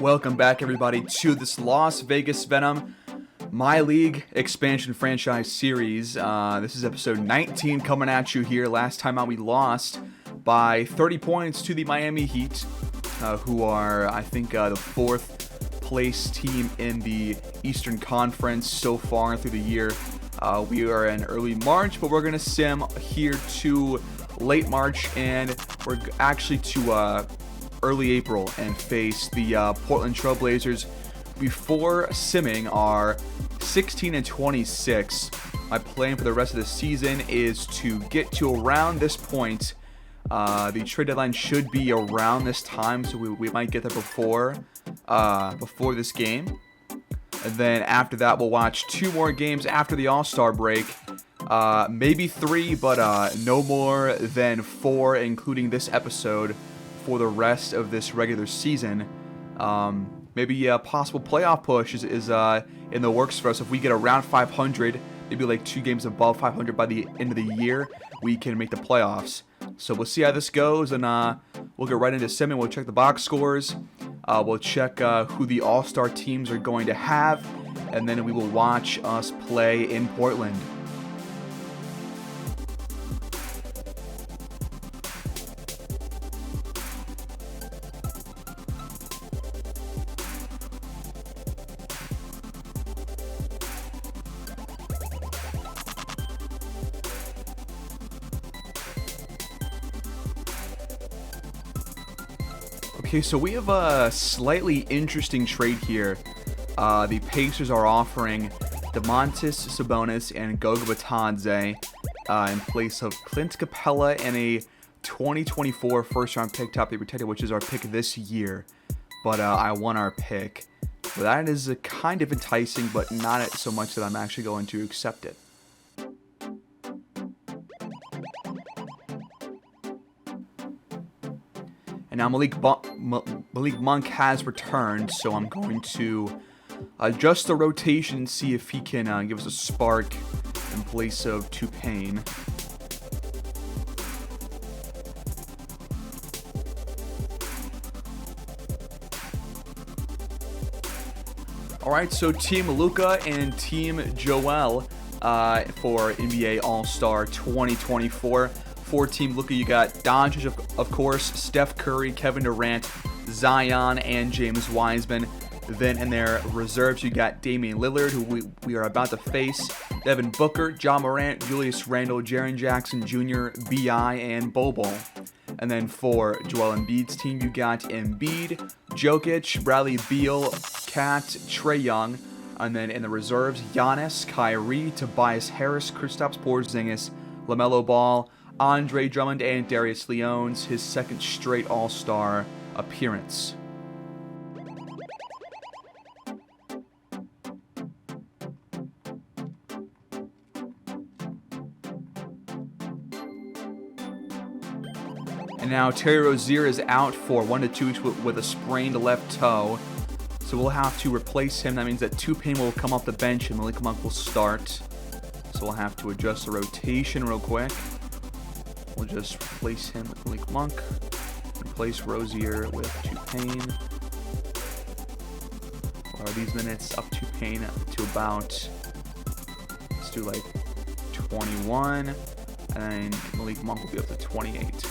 Welcome back, everybody, to this Las Vegas Venom MyLEAGUE Expansion franchise series. This is episode 19 coming at you here. Last time out, we lost by 30 points to the Miami Heat, who are, I think, the fourth place team in the Eastern Conference so far through the year. We are in early March, but we're going to sim here to late March, and we're actually to early April and face the Portland Trail Blazers before simming our 16-26. My plan for the rest of the season is to get to around this point. The trade deadline should be around this time, so we might get there before this game. And then after that, we'll watch 2 more games after the All-Star break. Maybe 3, but no more than 4, including this episode, for the rest of this regular season. Maybe a possible playoff push is in the works for us. If we get around 500, maybe like 2 games above 500 by the end of the year, we can make the playoffs. So we'll see how this goes, and we'll get right into simming. We'll check the box scores. We'll check who the All-Star teams are going to have, and then we will watch us play in Portland. Okay, so we have a slightly interesting trade here. The Pacers are offering Domantas Sabonis and Goga Bitadze in place of Clint Capella and a 2024 first-round pick, top 8 protected, which is our pick this year. But I want our pick. So that is kind of enticing, but not so much that I'm actually going to accept it. And now Malik Monk has returned, so I'm going to adjust the rotation and see if he can give us a spark in place of T-Pain. Alright, so Team Luka and Team Joel for NBA All-Star 2024. For Team Luka, you got Doncic, of course, Steph Curry, Kevin Durant, Zion, and James Wiseman. Then in their reserves, you got Damian Lillard, who we are about to face, Devin Booker, John Morant, Julius Randle, Jaren Jackson Jr., B.I., and Bobo. And then for Joel Embiid's team, you got Embiid, Jokic, Bradley Beal, Kat, Trae Young. And then in the reserves, Giannis, Kyrie, Tobias Harris, Kristaps Porzingis, LaMelo Ball, Andre Drummond, and Darius Leon's his second straight All-Star appearance. And now Terry Rozier is out for 1 to 2 weeks with a sprained left toe. So we'll have to replace him. That means that T-Pain will come off the bench and Malik Monk will start. So we'll have to adjust the rotation real quick. We'll just replace him with Malik Monk. Replace Rozier with T-Pain. Are these minutes up T-Pain to about, let's do like 21. And Malik Monk will be up to 28.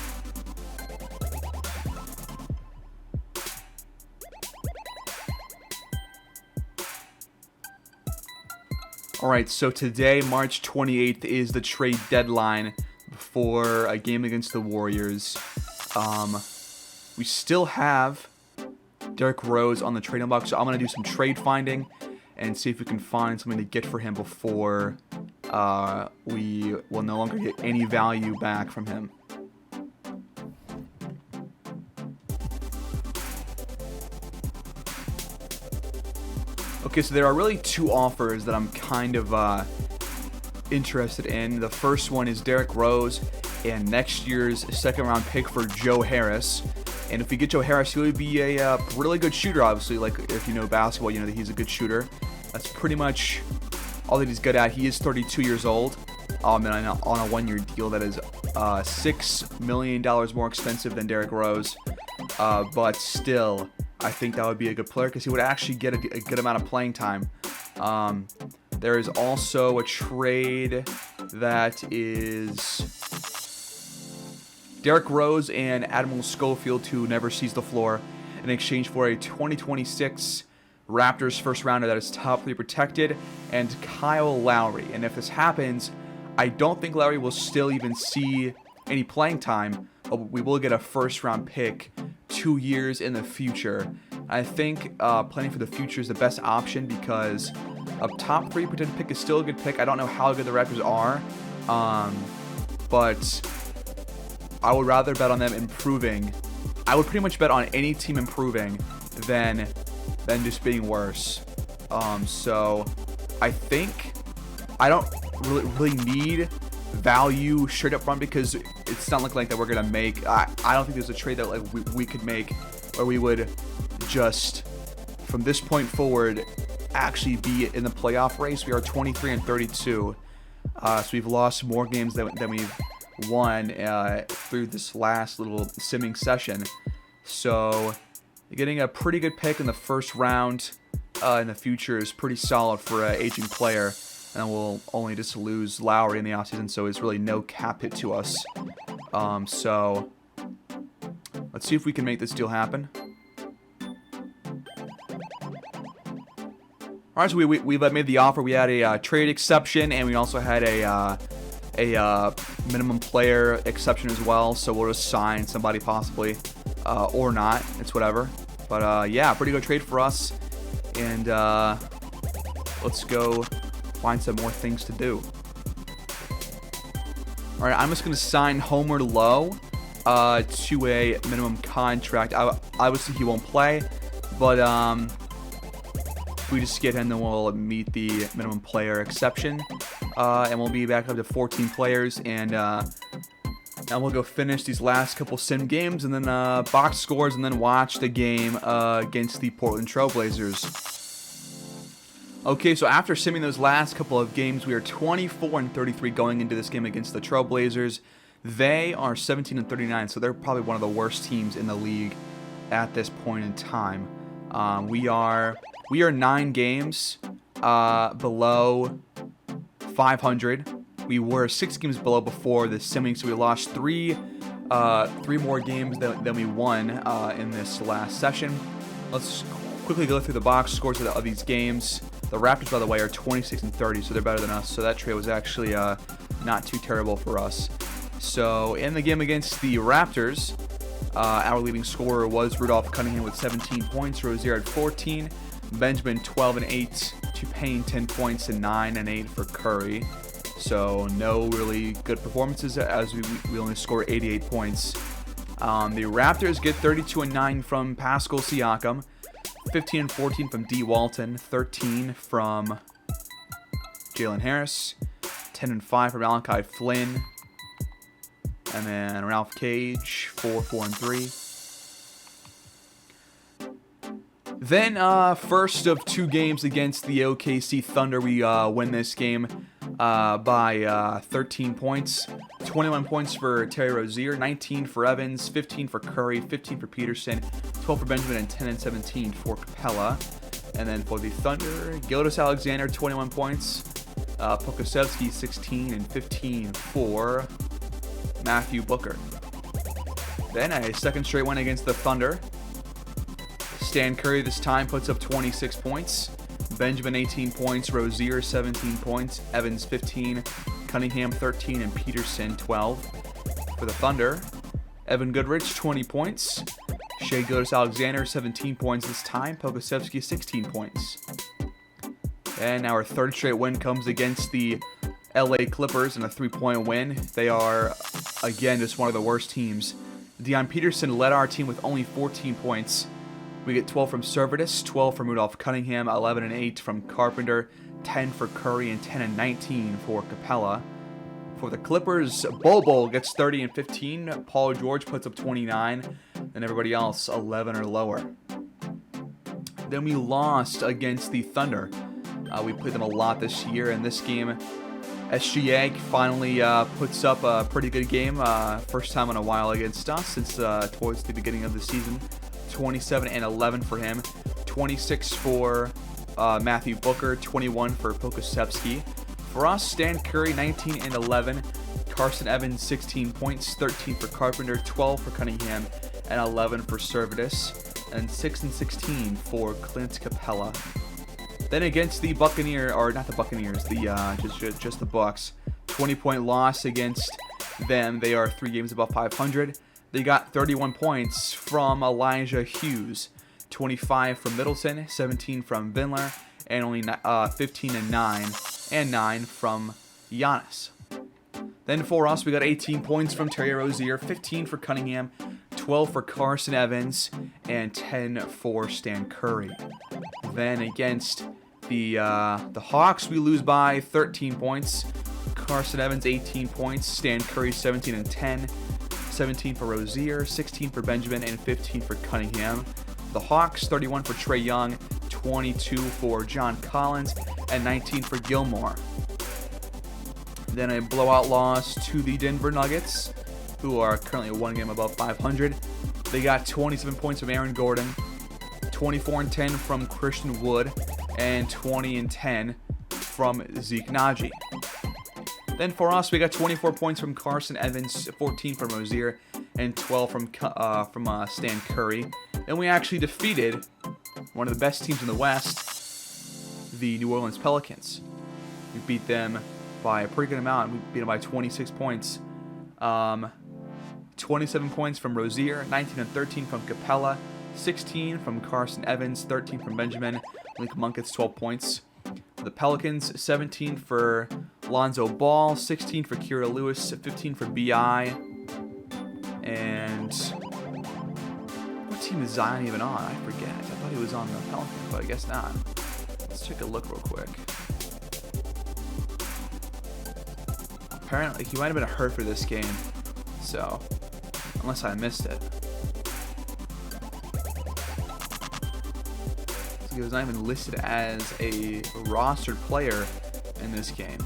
Alright, so today, March 28th, is the trade deadline for a game against the Warriors. We still have Derrick Rose on the trading block, so I'm going to do some trade finding and see if we can find something to get for him before we will no longer get any value back from him. Okay, so there are really 2 offers that I'm kind of interested in. The first one is Derrick Rose and next year's second-round pick for Joe Harris. And if we get Joe Harris, he would be a really good shooter, obviously. Like, if you know basketball, you know that he's a good shooter. That's pretty much all that he's good at. He is 32 years old. And on a 1-year deal that is $6 million more expensive than Derrick Rose. But still, I think that would be a good player because he would actually get a good amount of playing time. There is also a trade that is Derrick Rose and Admiral Schofield, who never sees the floor, in exchange for a 2026 Raptors first rounder that is top 3 protected, and Kyle Lowry. And if this happens, I don't think Lowry will still even see any playing time, but we will get a first round pick 2 years in the future. I think planning for the future is the best option because a top 3 protected pick is still a good pick. I don't know how good the Raptors are, but I would rather bet on them improving. I would pretty much bet on any team improving than just being worse. So I think I don't really need value straight up front because it's not looking like that we're gonna make. I don't think there's a trade that like we could make where we would just from this point forward actually be in the playoff race. We are 23-32, so we've lost more games than we've won through this last little simming session. So getting a pretty good pick in the first round in the future is pretty solid for an aging player, and we'll only just lose Lowry in the offseason, so it's really no cap hit to us. So let's see if we can make this deal happen. All right, so we've made the offer. We had a trade exception, and we also had a minimum player exception as well. So we'll just sign somebody possibly, or not. It's whatever. But yeah, pretty good trade for us. And let's go find some more things to do. All right, I'm just gonna sign Homer Lowe to a minimum contract. Obviously, he won't play, but if we just get him, then we'll meet the minimum player exception, and we'll be back up to 14 players, and we'll go finish these last couple sim games, and then box scores, and then watch the game against the Portland Trailblazers. Okay, so after simming those last couple of games, we are 24-33 going into this game against the Trailblazers. They are 17-39, so they're probably one of the worst teams in the league at this point in time. We are 9 games below 500. We were 6 games below before the simming, so we lost three more games than we won in this last session. Let's quickly go through the box scores of these games. The Raptors, by the way, are 26-30, so they're better than us. So that trade was actually not too terrible for us. So in the game against the Raptors, our leading scorer was Rudolph Cunningham with 17 points, Rozier at 14, Benjamin 12 and 8, Payne 10 points, and 9 and 8 for Curry. So no really good performances as we only score 88 points. The Raptors get 32 and 9 from Pascal Siakam, 15 and 14 from D. Walton, 13 from Jalen Harris, 10 and 5 from Malachi Flynn, and then Ralph Cage, 4 and 3. Then, first of 2 games against the OKC Thunder, we win this game by 13 points. 21 points for Terry Rozier, 19 for Evans, 15 for Curry, 15 for Peterson, 12 for Benjamin, and 10 and 17 for Capella. And then for the Thunder, Gilgeous-Alexander, 21 points. Pokusevski, 16 and 15 for Matthew Booker. Then a second straight win against the Thunder. Stan Curry this time puts up 26 points. Benjamin 18 points, Rozier 17 points, Evans 15, Cunningham 13, and Peterson 12. For the Thunder, Evan Goodrich 20 points, Shai Gilgeous-Alexander 17 points this time, Pokusevski 16 points. And our third straight win comes against the LA Clippers in a 3-point win. They are, again, just one of the worst teams. Deion Peterson led our team with only 14 points. We get 12 from Servetus, 12 from Rudolph Cunningham, 11 and 8 from Carpenter, 10 for Curry, and 10 and 19 for Capella. For the Clippers, Bobo gets 30 and 15. Paul George puts up 29, and everybody else 11 or lower. Then we lost against the Thunder. We played them a lot this year. In this game, SGA finally puts up a pretty good game. First time in a while against us since towards the beginning of the season. 27 and 11 for him. 26 for Matthew Booker, 21 for Pokusevski. For us, Stan Curry, 19 and 11. Carson Evans, 16 points, 13 for Carpenter, 12 for Cunningham, and 11 for Servetus. And 6 and 16 for Clint Capella. Then against the Buccaneers, or not the Buccaneers, the just the Bucks, 20-point loss against them. They are 3 games above 500. They got 31 points from Elijah Hughes, 25 from Middleton, 17 from Vindler, and only 15 and 9 from Giannis. Then for us, we got 18 points from Terry Rozier, 15 for Cunningham, 12 for Carson Evans, and 10 for Stan Curry. Then against the Hawks, we lose by 13 points. Carson Evans, 18 points. Stan Curry, 17 and 10. 17 for Rozier, 16 for Benjamin, and 15 for Cunningham. The Hawks, 31 for Trae Young, 22 for John Collins, and 19 for Gilmore. Then a blowout loss to the Denver Nuggets, who are currently 1 game above 500. They got 27 points from Aaron Gordon, 24 and 10 from Christian Wood, and 20 and 10 from Zeke Naji. Then for us, we got 24 points from Carson Evans, 14 from Rozier, and 12 from Stan Curry. And we actually defeated one of the best teams in the West, the New Orleans Pelicans. We beat them by a pretty good amount. We beat them by 26 points. 27 points from Rozier, 19 and 13 from Capella, 16 from Carson Evans, 13 from Benjamin. Link Monk gets 12 points. For the Pelicans, 17 for Lonzo Ball, 16 for Kira Lewis, 15 for B.I. And what team is Zion even on? I forget. I thought he was on the Pelicans, but I guess not. Let's take a look real quick. Apparently, he might have been hurt for this game. So, unless I missed it. So he was not even listed as a rostered player in this game.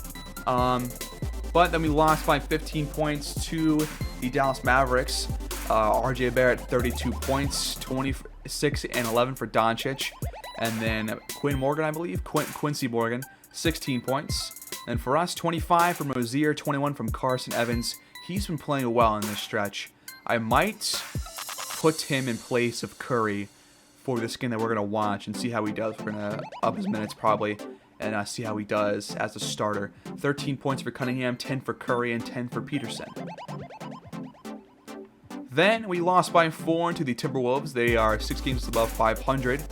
But then we lost by 15 points to the Dallas Mavericks. RJ Barrett, 32 points, 26 and 11 for Doncic. And then Quinn Morgan, I believe, Quincy Morgan, 16 points. And for us, 25 from Rozier, 21 from Carson Evans. He's been playing well in this stretch. I might put him in place of Curry for this game that we're going to watch and see how he does. We're going to up his minutes probably and see how he does as a starter. 13 points for Cunningham, 10 for Curry, and 10 for Peterson. Then we lost by 4 to the Timberwolves. They are 6 games above 500.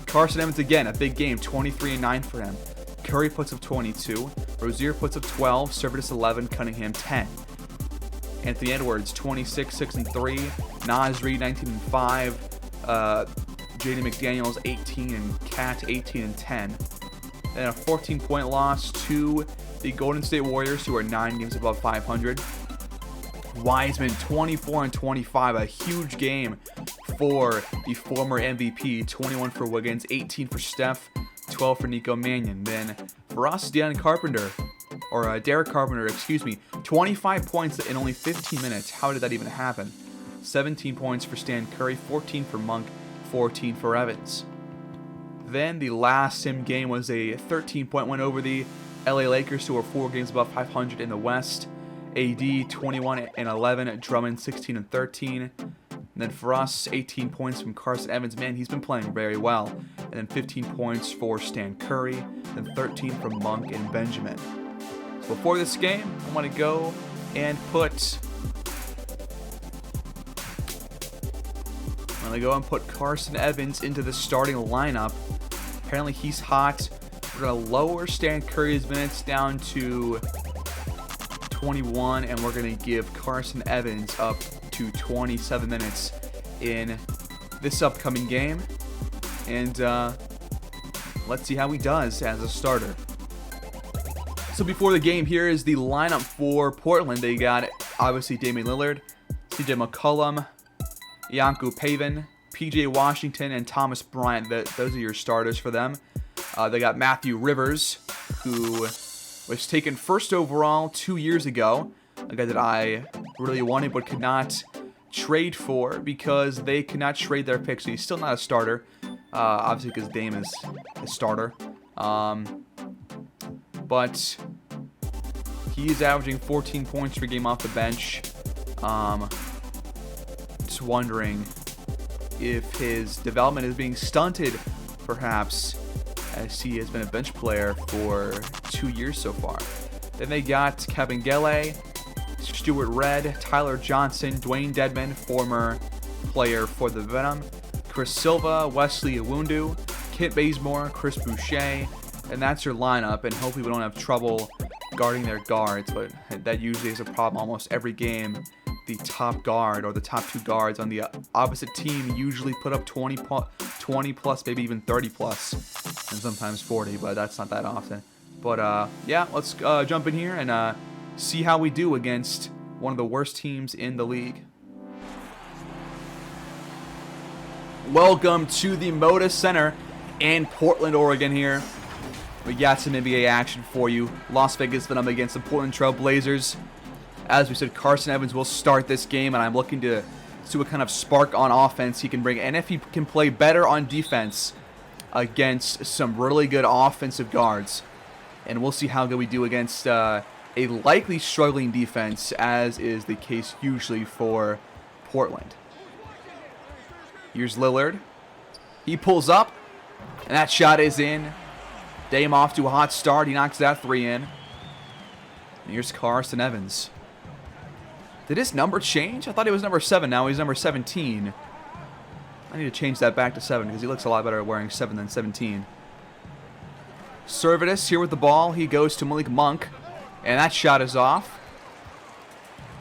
Carson Evans again, a big game, 23 and 9 for him. Curry puts up 22. Rozier puts up 12. Servetus 11. Cunningham 10. Anthony Edwards 26, 6 and 3. Naz Reid 19 and 5. Jaden McDaniels 18 and Cat 18 and 10. Then a 14-point loss to the Golden State Warriors, who are 9 games above 500. Wiseman 24 and 25, a huge game for the former MVP. 21 for Wiggins, 18 for Steph, 12 for Nico Mannion. Then for us, Derek Carpenter, 25 points in only 15 minutes. How did that even happen? 17 points for Stan Curry, 14 for Monk, 14 for Evans. Then the last sim game was a 13-point win over the LA Lakers, who are 4 games above 500 in the West. AD 21 and 11, Drummond 16 and 13. And then for us, 18 points from Carson Evans. Man, he's been playing very well. And then 15 points for Stan Curry. Then 13 from Monk and Benjamin. So before this game, I want to go and put Carson Evans into the starting lineup. Apparently he's hot. We're going to lower Stan Curry's minutes down to 21, and we're going to give Carson Evans up to 27 minutes in this upcoming game. And let's see how he does as a starter. So before the game, here is the lineup for Portland. They got, obviously, Damian Lillard, CJ McCollum, Yanku Pavin, PJ Washington, and Thomas Bryant. Those are your starters for them. They got Matthew Rivers, who was taken first overall 2 years ago. A guy that I really wanted but could not trade for because they cannot trade their pick. So he's still not a starter. Obviously, because Dame is a starter. But he's averaging 14 points per game off the bench. Just wondering if his development is being stunted, perhaps, as he has been a bench player for 2 years so far. Then they got Kevin Gele, Stuart Red, Tyler Johnson, Dwayne Dedman, former player for the Venom, Chris Silva, Wesley Iwundu, Kit Bazemore, Chris Boucher, and that's your lineup. And hopefully we don't have trouble guarding their guards, but that usually is a problem almost every game. The top guard or the top two guards on the opposite team usually put up 20 plus, maybe even 30 plus, and sometimes 40, but that's not that often. But yeah, let's jump in here and see how we do against one of the worst teams in the league. Welcome to the Moda Center in Portland, Oregon here. We got some NBA action for you. Las Vegas Venom against the Portland Trail Blazers. As we said, Carson Evans will start this game, and I'm looking to see what kind of spark on offense he can bring. And if he can play better on defense against some really good offensive guards. And we'll see how good we do against a likely struggling defense, as is the case usually for Portland. Here's Lillard. He pulls up, and that shot is in. Dame off to a hot start. He knocks that three in. And here's Carson Evans. Did his number change? I thought he was number 7. Now he's number 17. I need to change that back to 7 because he looks a lot better wearing 7 than 17. Servetus here with the ball. He goes to Malik Monk. And that shot is off.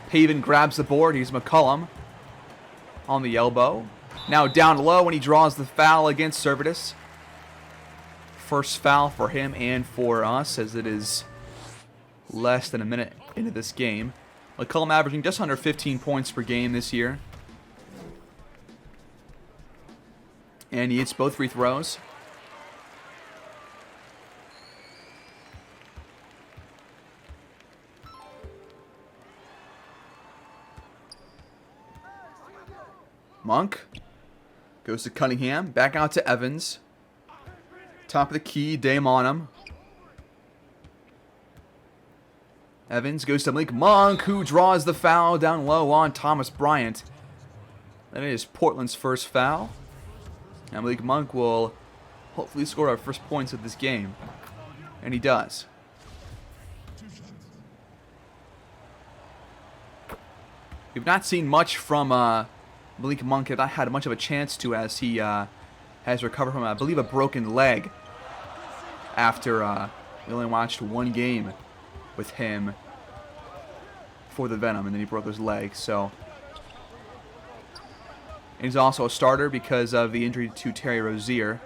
Paven grabs the board. Here's McCollum on the elbow. Now down low when he draws the foul against Servetus. First foul for him and for us, as it is less than a minute into this game. McCollum averaging just under 15 points per game this year. And he hits both free throws. Monk goes to Cunningham. Back out to Evans. Top of the key, Dame on him. Evans goes to Malik Monk, who draws the foul down low on Thomas Bryant. That is Portland's first foul. And Malik Monk will hopefully score our first points of this game. And he does. We've not seen much from Malik Monk. Have not had much of a chance to, as he has recovered from, I believe, a broken leg after we only watched one game with him for the Venom, and then he broke his leg. So, and he's also a starter because of the injury to Terry Rozier.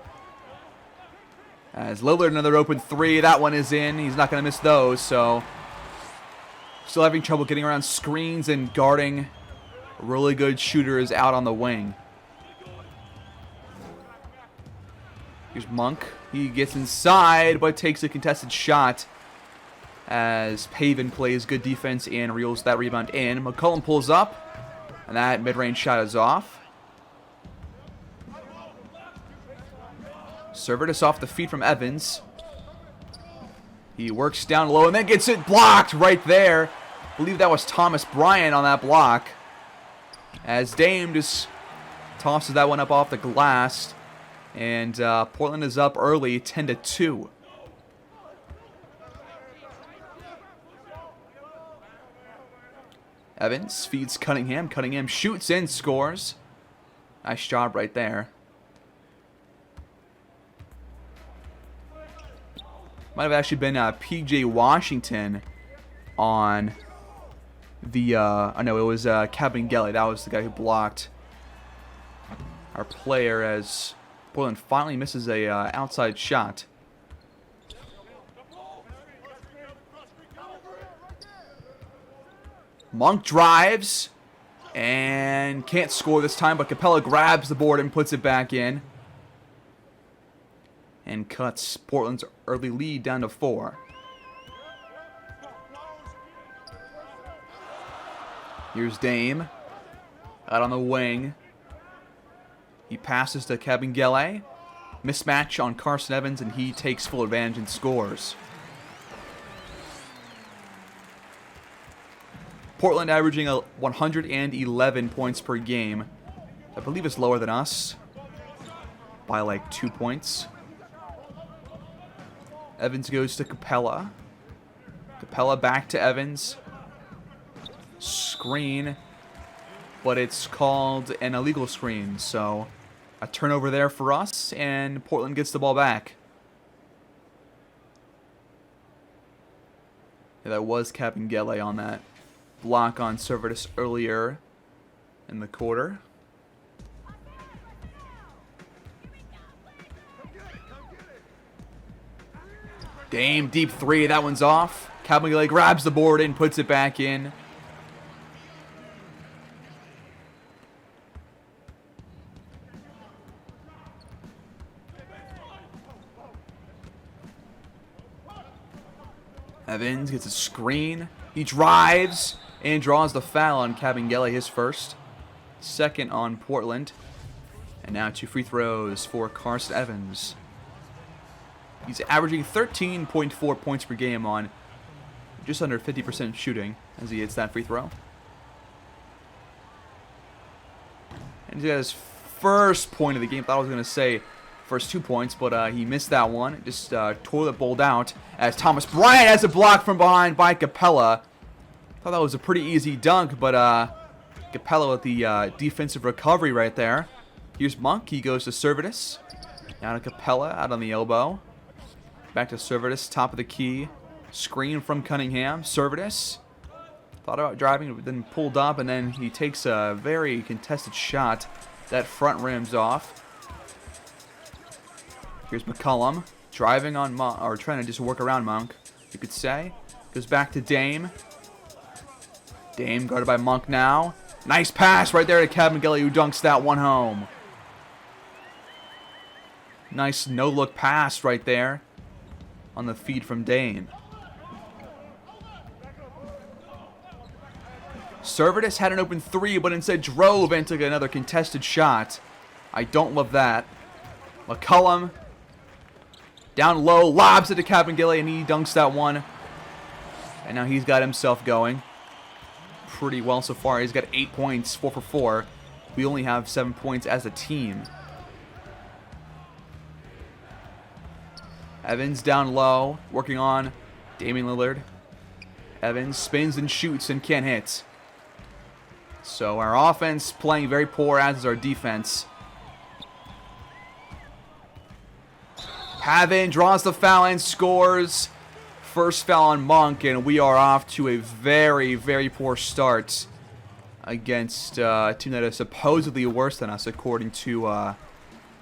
As Lillard, another open three. That one is in. He's not going to miss those, so still having trouble getting around screens and guarding really good shooters out on the wing. Here's Monk. He gets inside, but takes a contested shot as Paven plays good defense and reels that rebound in. McCollum pulls up, and that mid-range shot is off. Servetus off the feet from Evans. He works down low and then gets it blocked right there. I believe that was Thomas Bryant on that block. As Dame just tosses that one up off the glass. And Portland is up early, 10-2. Evans feeds Cunningham. Cunningham shoots and scores. Nice job right there. Might have actually been P.J. Washington on the... oh no, it was Kevin Gele. That was the guy who blocked our player as Portland finally misses a outside shot. Monk drives and can't score this time, but Capella grabs the board and puts it back in. And cuts Portland's early lead down to 4. Here's Dame. Out on the wing. He passes to Kabengele. Mismatch on Carson Evans, and he takes full advantage and scores. Portland averaging 111 points per game. I believe it's lower than us by like 2 points. Evans goes to Capella. Capella back to Evans. Screen. But it's called an illegal screen, so a turnover there for us, and Portland gets the ball back. Yeah, that was Kabengele on that block on Servetus earlier in the quarter. Dame, deep three, that one's off. Kabengele grabs the board and puts it back in. Evans gets a screen. He drives and draws the foul on Kabengele, his first. Second on Portland. And now 2 free throws for Carson Evans. He's averaging 13.4 points per game on just under 50% shooting as he hits that free throw. And he's got his first point of the game. I thought I was going to say first 2 points, but he missed that one. Just toilet bowled out as Thomas Bryant has a block from behind by Capella. Thought that was a pretty easy dunk, but Capella with the defensive recovery right there. Here's Monk. He goes to Servetus. Now to Capella out on the elbow. Back to Servetus, top of the key. Screen from Cunningham. Servetus thought about driving, but then pulled up, and then he takes a very contested shot. That front rim's off. Here's McCollum driving on Monk, or trying to just work around Monk, you could say. Goes back to Dame. Dame guarded by Monk now. Nice pass right there to Kabengele, who dunks that one home. Nice no-look pass right there on the feed from Dame. Servetus had an open three, but instead drove and took another contested shot. I don't love that. McCollum down low, lobs it to Kabengele, and he dunks that one. And now he's got himself going pretty well so far. He's got 8 points, 4 for 4. We only have 7 points as a team. Evans down low, working on Damian Lillard. Evans spins and shoots and can't hit. So our offense playing very poor, as is our defense. Pavin draws the foul and scores. First foul on Monk, and we are off to a very, very poor start against a team that is supposedly worse than us according to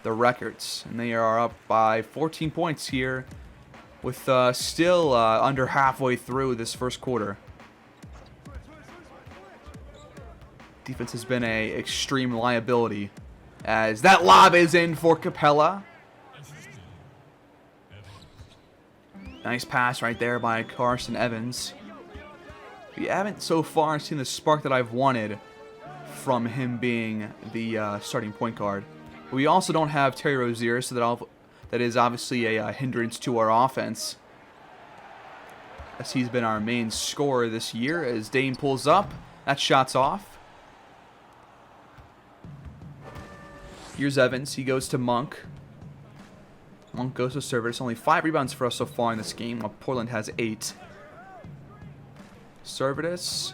the records. And they are up by 14 points here with still under halfway through this first quarter. Defense has been a extreme liability as that lob is in for Capella. Nice pass right there by Carson Evans. We haven't so far seen the spark that I've wanted from him being the starting point guard. We also don't have Terry Rozier, so that is obviously a hindrance to our offense, as he's been our main scorer this year. As Dame pulls up, that shot's off. Here's Evans. He goes to Monk. Monk goes to Servetus. Only 5 rebounds for us so far in this game, while Portland has 8. Servetus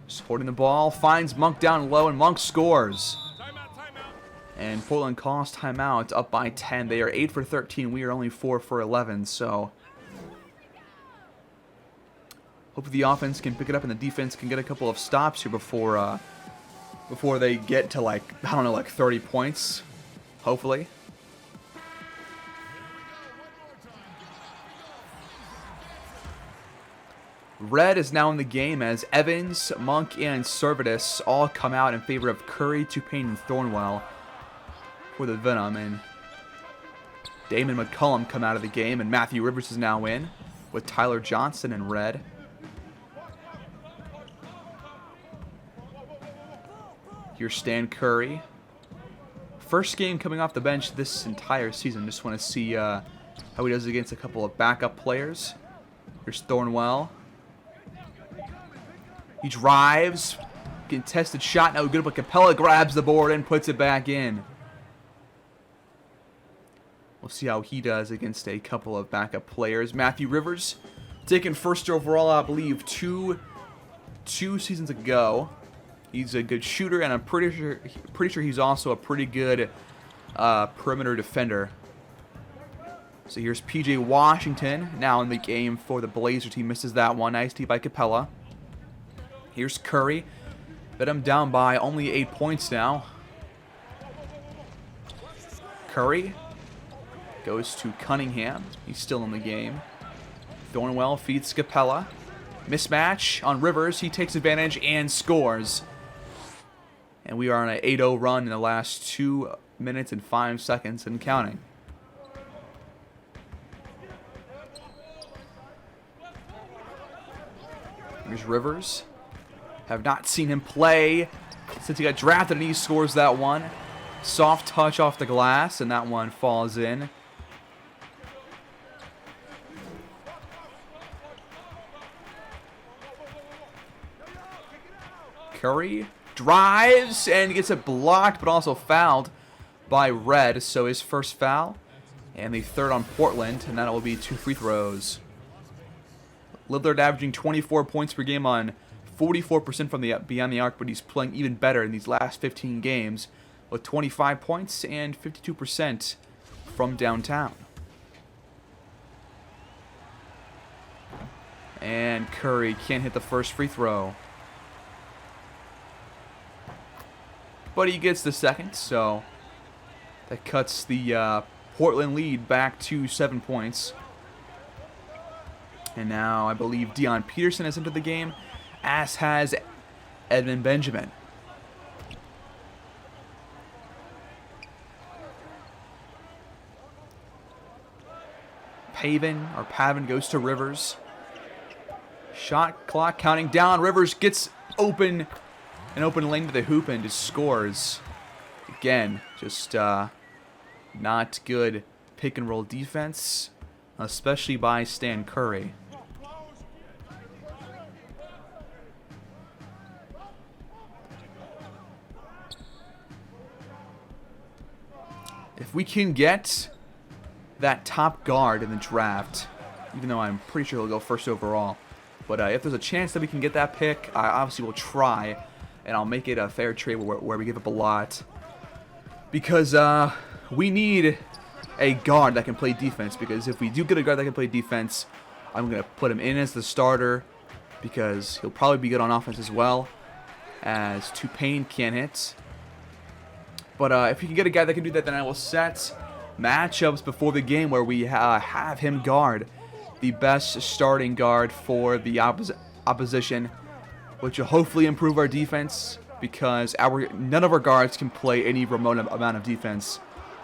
just holding the ball, finds Monk down low, and Monk scores. And Portland calls timeout, up by 10. They are 8 for 13. We are only 4 for 11. So hopefully the offense can pick it up and the defense can get a couple of stops here before they get to like 30 points. Hopefully. Red is now in the game as Evans, Monk, and Servetus all come out in favor of Curry, Tupain, and Thornwell for the Venom. And Damon McCullum come out of the game, and Matthew Rivers is now in with Tyler Johnson in red. Here's Stan Curry. First game coming off the bench this entire season. Just want to see how he does against a couple of backup players. Here's Thornwell. He drives. Contested shot. No good, but Capella grabs the board and puts it back in. We'll see how he does against a couple of backup players. Matthew Rivers, taken first overall, I believe, two seasons ago. He's a good shooter, and I'm pretty sure he's also a pretty good perimeter defender. So here's P.J. Washington now in the game for the Blazers. He misses that one. Nice tee by Capella. Here's Curry. Venom down by only 8 points now. Curry goes to Cunningham. He's still in the game. Thornwell feeds Capella. Mismatch on Rivers. He takes advantage and scores. And we are on an 8-0 run in the last 2 minutes and 5 seconds and counting. Here's Rivers. Have not seen him play since he got drafted, and he scores that one. Soft touch off the glass, and that one falls in. Curry drives and gets it blocked, but also fouled by Red. So his first foul, and the third on Portland, and that will be 2 free throws. Lillard averaging 24 points per game on 44% from the beyond the arc, but he's playing even better in these last 15 games with 25 points and 52% from downtown. And Curry can't hit the first free throw, but he gets the second, so that cuts the Portland lead back to 7 points. And now I believe Dion Peterson has entered the game, as has Edmund Benjamin. Pavin goes to Rivers. Shot clock counting down. Rivers gets an open lane to the hoop and just scores. Again, just not good pick and roll defense, especially by Stan Curry. If we can get that top guard in the draft, even though I'm pretty sure he'll go first overall, but if there's a chance that we can get that pick, I obviously will try, and I'll make it a fair trade where we give up a lot, because we need a guard that can play defense, because if we do get a guard that can play defense, I'm going to put him in as the starter, because he'll probably be good on offense as well, as Payne can't hit. But if we can get a guy that can do that, then I will set matchups before the game where we have him guard the best starting guard for the opposition, which will hopefully improve our defense, because none of our guards can play any remote amount of defense.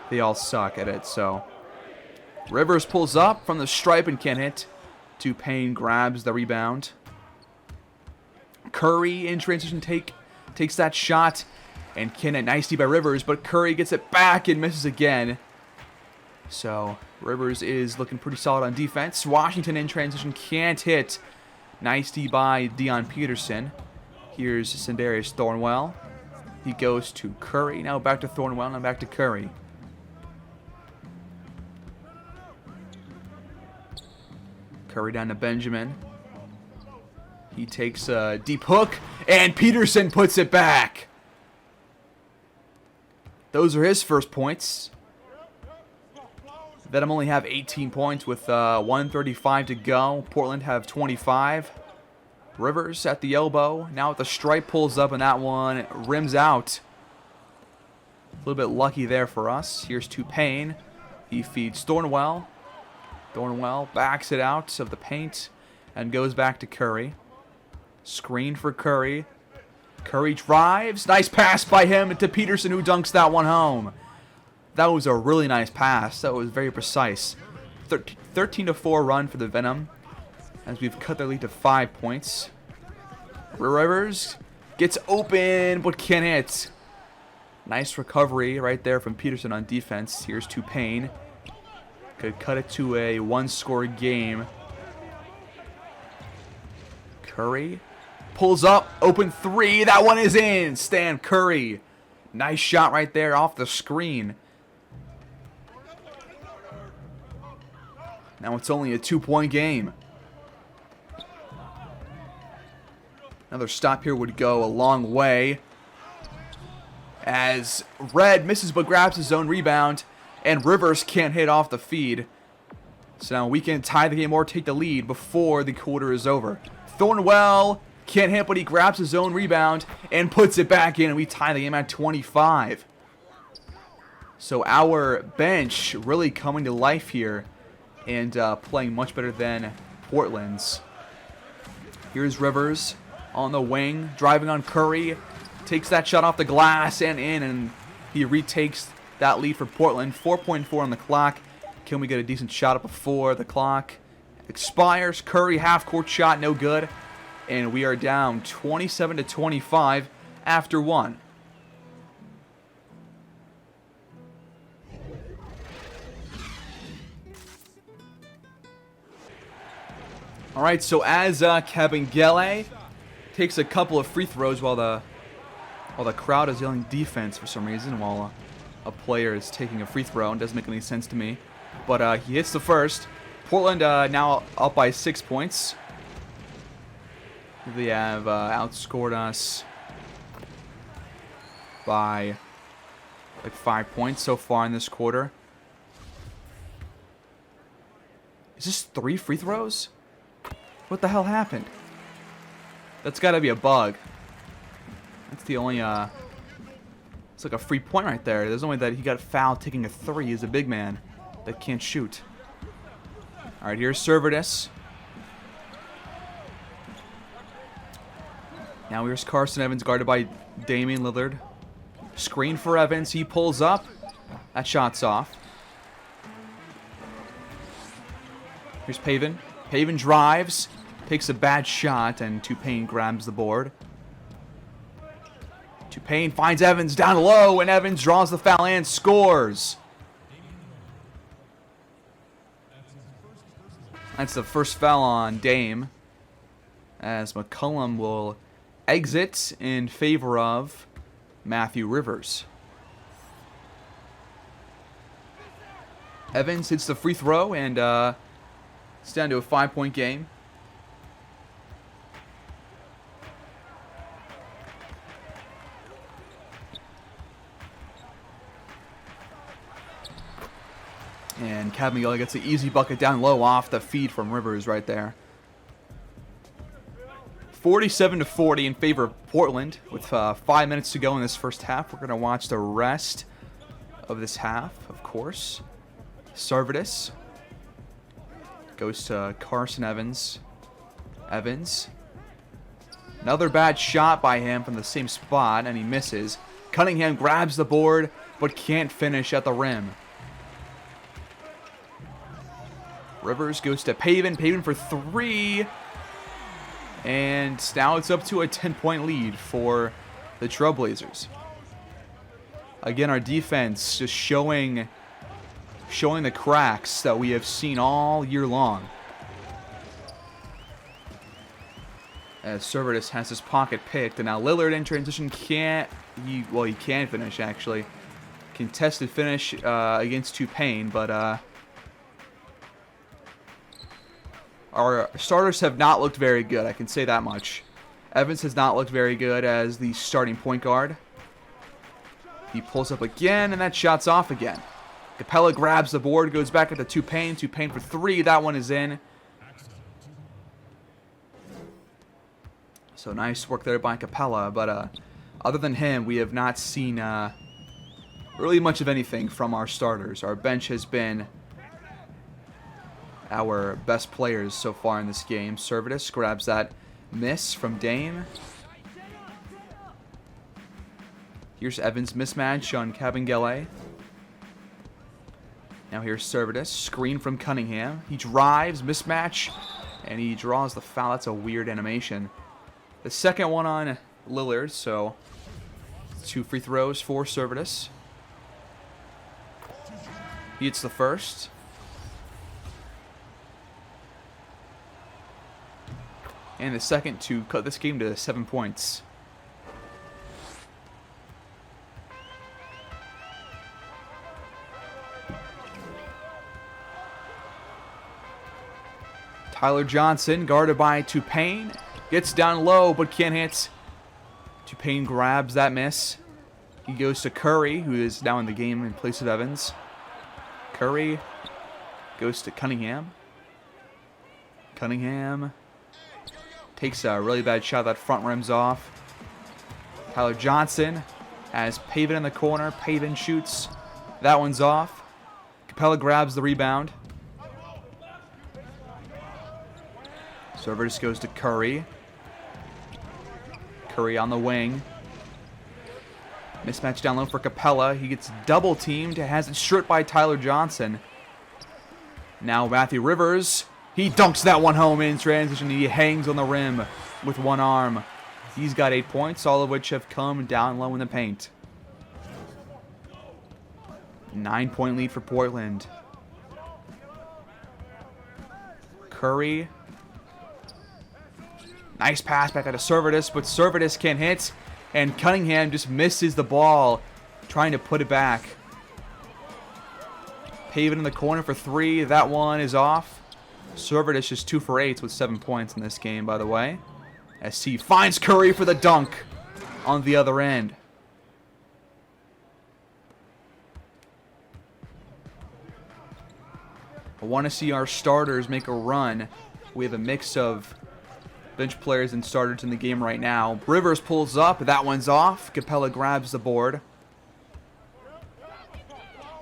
They all suck at it. So Rivers pulls up from the stripe and can't hit. Payne grabs the rebound. Curry in transition takes that shot and can't hit. Nicely by Rivers, but Curry gets it back and misses again. So Rivers is looking pretty solid on defense. Washington in transition can't hit. Nice D by Dion Peterson. Here's Sindarius Thornwell. He goes to Curry. Now back to Thornwell. Now back to Curry. Curry down to Benjamin. He takes a deep hook, and Peterson puts it back. Those are his first points. Venom only have 18 points with 1:35 to go. Portland have 25. Rivers at the elbow. Now at the stripe, pulls up, and that one rims out. A little bit lucky there for us. Here's Payne. He feeds Thornwell. Thornwell backs it out of the paint and goes back to Curry. Screen for Curry. Curry drives. Nice pass by him to Peterson, who dunks that one home. That was a really nice pass. That was very precise. 13-4 run for the Venom, as we've cut their lead to 5 points. Rivers gets open, but can't hit. Nice recovery right there from Peterson on defense. Here's Payne. Could cut it to a one-score game. Curry pulls up, open three. That one is in. Stan Curry. Nice shot right there off the screen. Now it's only a 2-point game. Another stop here would go a long way. As Red misses but grabs his own rebound. And Rivers can't hit off the feed. So now we can tie the game or take the lead before the quarter is over. Thornwell can't hit, but he grabs his own rebound and puts it back in. And we tie the game at 25. So our bench really coming to life here. And playing much better than Portland's. Here's Rivers on the wing, driving on Curry. Takes that shot off the glass and in, and he retakes that lead for Portland. 4.4 on the clock. Can we get a decent shot up before the clock expires? Curry half-court shot, no good. And we are down 27-25 after one. All right, so as Kabengele takes a couple of free throws while the crowd is yelling defense for some reason, while a player is taking a free throw. It doesn't make any sense to me. But he hits the first. Portland now up by 6 points. They have outscored us by like 5 points so far in this quarter. Is this 3 free throws? What the hell happened? That's got to be a bug. That's the only, it's like a free point right there. There's only that he got fouled taking a 3. He's a big man that can't shoot. All right, here's Servetus. Now here's Carson Evans guarded by Damian Lillard. Screen for Evans. He pulls up. That shot's off. Here's Pavin. Pavin drives, takes a bad shot, and Payne grabs the board. Payne finds Evans down low, and Evans draws the foul and scores. That's the first foul on Dame, as McCollum will exit in favor of Matthew Rivers. Evans hits the free throw, and it's down to a 5-point game. And Kabengele gets the easy bucket down low off the feed from Rivers right there. 47-40 in favor of Portland with 5 minutes to go in this first half. We're going to watch the rest of this half, of course. Servetus goes to Carson Evans. Evans. Another bad shot by him from the same spot, and he misses. Cunningham grabs the board, but can't finish at the rim. Rivers goes to Pavin. Pavin for 3. And now it's up to a 10-point lead for the Trailblazers. Again, our defense just showing the cracks that we have seen all year long. As Servetus has his pocket picked, and now Lillard in transition he can finish actually. Contested finish against Payne, but our starters have not looked very good, I can say that much. Evans has not looked very good as the starting point guard. He pulls up again, and that shot's off again. Capella grabs the board, goes back at the Payne. Payne for 3, that one is in. So nice work there by Capella, but other than him, we have not seen really much of anything from our starters. Our bench has been our best players so far in this game. Servetus grabs that miss from Dame. Here's Evans' mismatch on Kabengele. Now here's Servetus. Screen from Cunningham. He drives, mismatch, and he draws the foul. That's a weird animation. The second one on Lillard, so 2 free throws for Servetus. He hits the first. And the second to cut this game to 7 points. Tyler Johnson, guarded by 2K21, gets down low but can't hit. 2K21 grabs that miss. He goes to Curry, who is now in the game in place of Evans. Curry goes to Cunningham. Cunningham takes a really bad shot. That front rim's off. Tyler Johnson has Pavin in the corner. Pavin shoots. That one's off. Capella grabs the rebound. Servetus goes to Curry. Curry on the wing. Mismatch down low for Capella. He gets double teamed. Has it stripped by Tyler Johnson. Now Matthew Rivers. He dunks that one home in transition. He hangs on the rim with one arm. He's got 8 points, all of which have come down low in the paint. 9-point lead for Portland. Curry. Nice pass back out of Servetus, but Servetus can't hit. And Cunningham just misses the ball, trying to put it back. Pavin in the corner for 3. That one is off. Servetus is 2 for 8 with 7 points in this game, by the way. As he finds Curry for the dunk on the other end. I want to see our starters make a run. We have a mix of bench players and starters in the game right now. Rivers pulls up. That one's off. Capella grabs the board.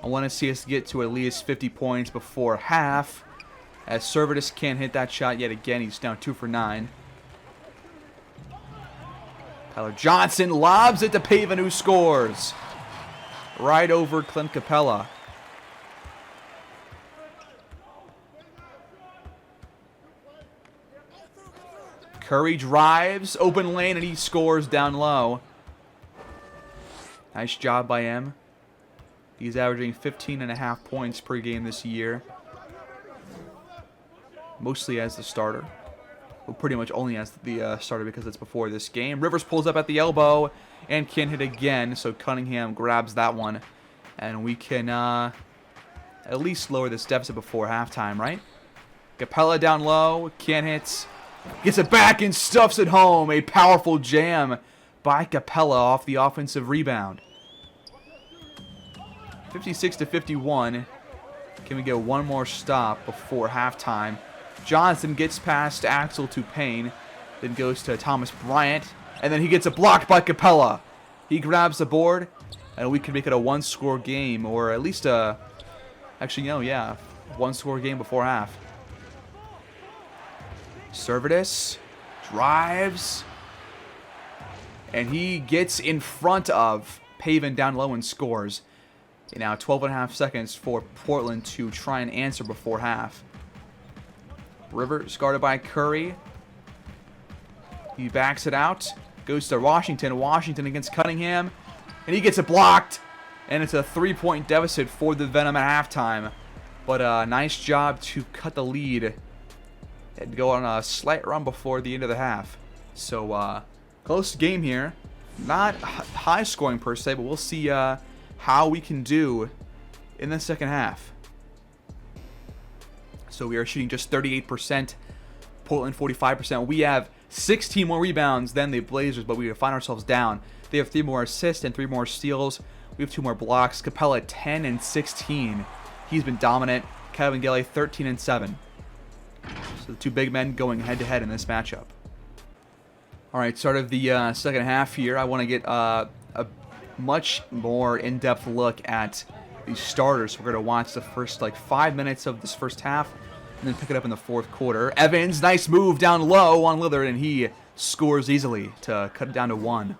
I want to see us get to at least 50 points before half. As Servetus can't hit that shot yet again. He's down 2 for 9. Tyler Johnson lobs it to Pavin, who scores. Right over Clint Capella. Curry drives, open lane, and he scores down low. Nice job by him. He's averaging 15.5 points per game this year. Mostly as the starter. Well, pretty much only as the starter because it's before this game. Rivers pulls up at the elbow and can't hit again, so Cunningham grabs that one. And we can at least lower this deficit before halftime, right? Capella down low, can't hit. Gets it back and stuffs it home. A powerful jam by Capella off the offensive rebound. 56-51. Can we get one more stop before halftime? Johnson gets past Axel to Payne, then goes to Thomas Bryant, and then he gets it blocked by Capella. He grabs the board, and we can make it a one-score game, or at least a, actually, no, yeah, one-score game before half. Servetus drives, and he gets in front of Pavin down low and scores. And now 12.5 seconds for Portland to try and answer before half. Rivers guarded by Curry. He backs it out. Goes to Washington. Washington against Cunningham. And he gets it blocked. And it's a 3-point deficit for the Venom at halftime. But a nice job to cut the lead and go on a slight run before the end of the half. So, close game here. Not high scoring per se, but we'll see how we can do in the second half. So we are shooting just 38%, Portland 45%. We have 16 more rebounds than the Blazers, but we find ourselves down. They have 3 more assists and 3 more steals. We have 2 more blocks. Capella 10 and 16. He's been dominant. Kevin Gelly 13 and 7. So the 2 big men going head to head in this matchup. All right, start of the second half here. I want to get a much more in-depth look at these starters. We're going to watch the first 5 minutes of this first half and then pick it up in the fourth quarter. Evans, nice move down low on Lillard, and he scores easily to cut it down to 1.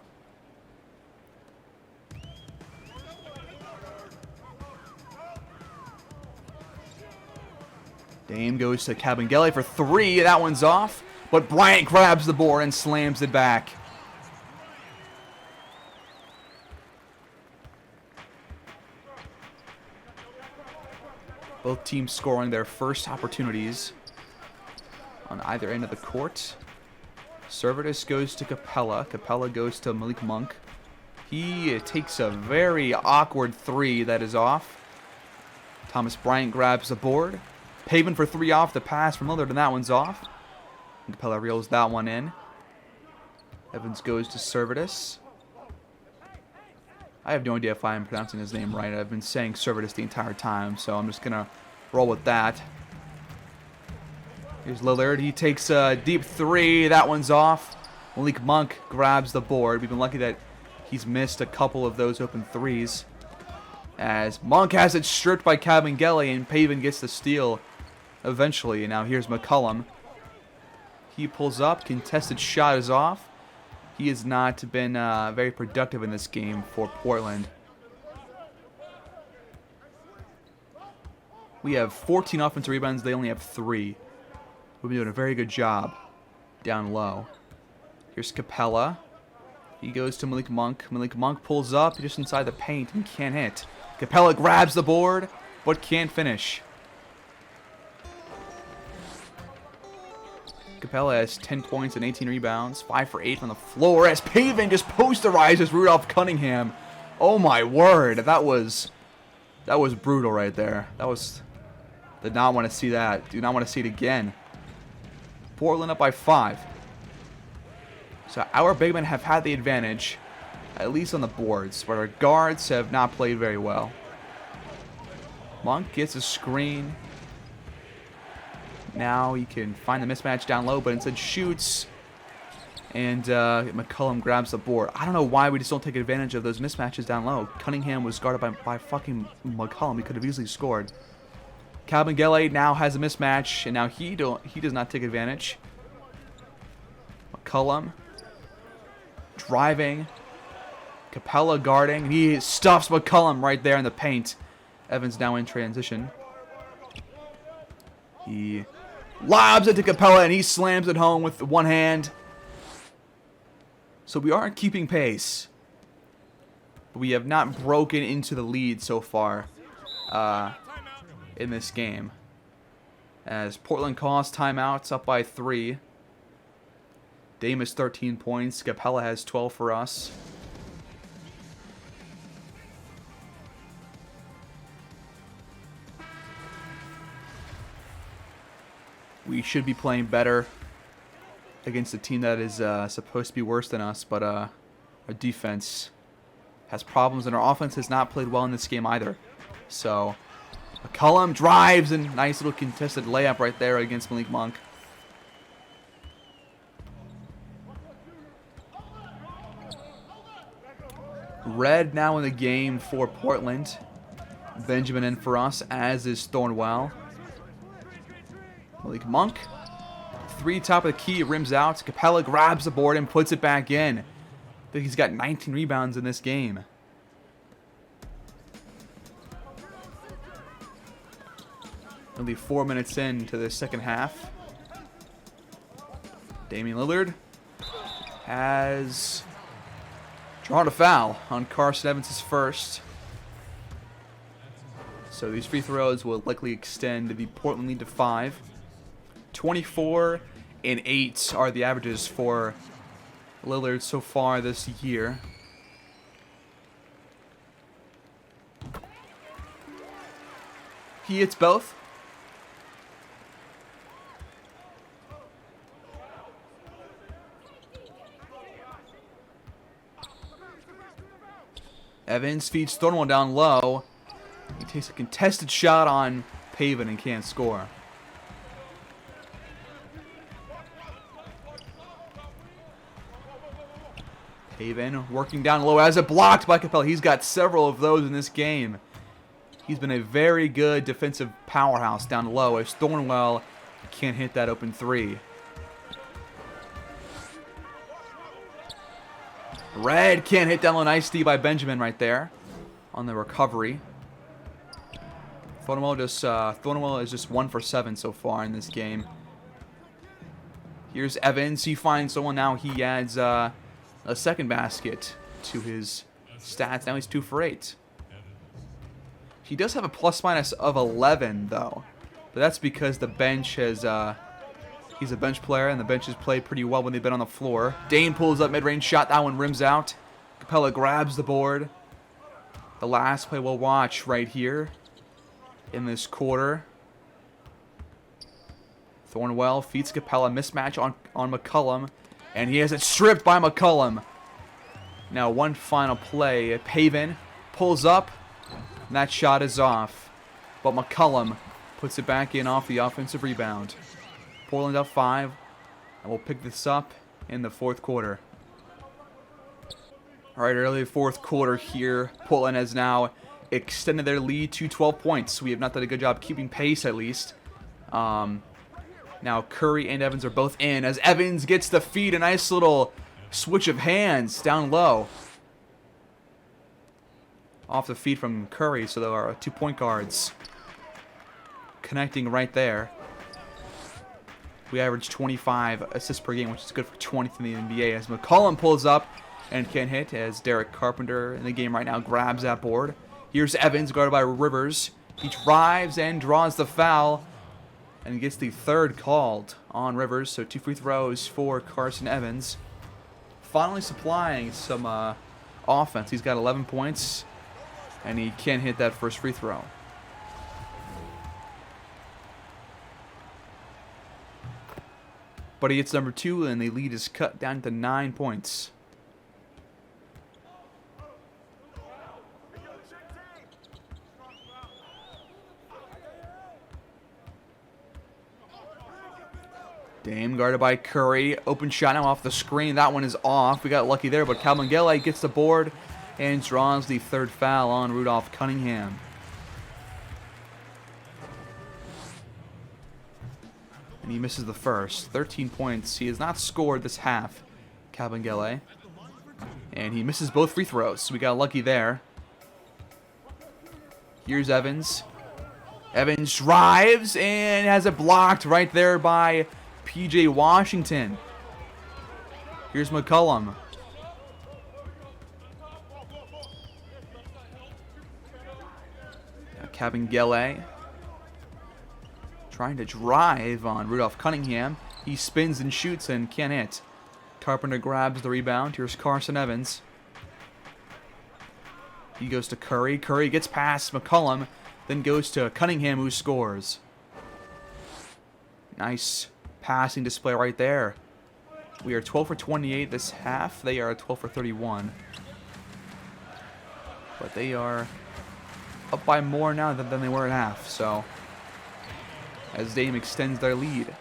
Dame goes to Kabengele for 3. That one's off, but Bryant grabs the board and slams it back. Both teams scoring their first opportunities on either end of the court. Servetus goes to Capella. Capella goes to Malik Monk. He takes a very awkward three that is off. Thomas Bryant grabs the board. Pavin for three off the pass from Lillard, and that one's off. And Capella reels that one in. Evans goes to Servetus. I have no idea if I'm pronouncing his name right. I've been saying Servetus the entire time, so I'm just going to roll with that. Here's Lillard. He takes a deep three. That one's off. Malik Monk grabs the board. We've been lucky that he's missed a couple of those open threes. As Monk has it stripped by Kabengele, and Pavin gets the steal eventually. And now here's McCollum. He pulls up. Contested shot is off. He has not been very productive in this game for Portland. We have 14 offensive rebounds. They only have 3. We've been doing a very good job down low. Here's Capella. He goes to Malik Monk. Malik Monk pulls up just inside the paint and can't hit. Capella grabs the board, but can't finish. Capella has 10 points and 18 rebounds. 5 for 8 from the floor as Pavin just posterizes Rudolph Cunningham. Oh my word. That was brutal right there. Did not want to see that. Do not want to see it again. Portland up by 5. So our big men have had the advantage, at least on the boards, but our guards have not played very well. Monk gets a screen. Now he can find the mismatch down low, but instead shoots. And McCollum grabs the board. I don't know why we just don't take advantage of those mismatches down low. Cunningham was guarded by fucking McCollum. He could have easily scored. Kabengele now has a mismatch, and now he does not take advantage. McCollum driving. Capella guarding. He stuffs McCollum right there in the paint. Evans now in transition. He lobs it to Capella, and he slams it home with one hand. So we are keeping pace. But we have not broken into the lead so far in this game. As Portland calls timeouts up by 3. Dame has 13 points. Capella has 12 for us. We should be playing better against a team that is supposed to be worse than us, but our defense has problems, and our offense has not played well in this game either. So McCollum drives, and nice little contested layup right there against Malik Monk. Red now in the game for Portland. Benjamin in for us, as is Thornwell. Malik Monk. 3 top of the key, rims out. Capella grabs the board and puts it back in. I think he's got 19 rebounds in this game. Only 4 minutes into the second half. Damian Lillard has drawn a foul on Carson Evans' first. So these free throws will likely extend the Portland lead to 5. 24 and 8 are the averages for Lillard so far this year. He hits both. Evans feeds Thornwell down low. He takes a contested shot on Pavin and can't score. Pavin working down low as it blocked by Capella. He's got several of those in this game. He's been a very good defensive powerhouse down low as Thornwell can't hit that open 3. Red can't hit down low. Nice D by Benjamin right there on the recovery. Thornwell is just 1 for 7 so far in this game. Here's Evans. He finds someone now. He adds a second basket to his stats. Now he's 2 for 8. He does have a plus-minus of 11, though. But that's because the bench has, he's a bench player, and the bench has played pretty well when they've been on the floor. Dane pulls up mid-range shot. That one rims out. Capella grabs the board. The last play we'll watch right here in this quarter. Thornwell feeds Capella. Mismatch on McCollum. And he has it stripped by McCollum. Now one final play. Paven pulls up. And that shot is off. But McCollum puts it back in off the offensive rebound. Portland up 5. And we'll pick this up in the fourth quarter. Alright, early fourth quarter here. Portland has now extended their lead to 12 points. We have not done a good job keeping pace, at least. Now Curry and Evans are both in. As Evans gets the feed, a nice little switch of hands down low. Off the feed from Curry, so there are 2 point guards connecting right there. We average 25 assists per game, which is good for 20th in the NBA. As McCollum pulls up and can't hit, as Derek Carpenter in the game right now grabs that board. Here's Evans, guarded by Rivers. He drives and draws the foul and gets the third called on Rivers. So 2 free throws for Carson Evans. Finally supplying some offense. He's got 11 points, and he can't hit that first free throw. But he hits number 2, and the lead is cut down to 9 points. Dame guarded by Curry. Open shot now off the screen. That one is off. We got lucky there, but Kabengele gets the board and draws the third foul on Rudolph Cunningham. And he misses the first. 13 points. He has not scored this half, Kabengele. And he misses both free throws. So we got lucky there. Here's Evans. Evans drives and has it blocked right there by P.J. Washington. Here's McCollum. Kabengele trying to drive on Rudolph Cunningham. He spins and shoots and can't hit. Carpenter grabs the rebound. Here's Carson Evans. He goes to Curry. Curry gets past McCollum, then goes to Cunningham, who scores. Nice passing display right there. We are 12 for 28 this half. They are 12 for 31. But they are up by more now than they were at half. So, as Dame extends their lead.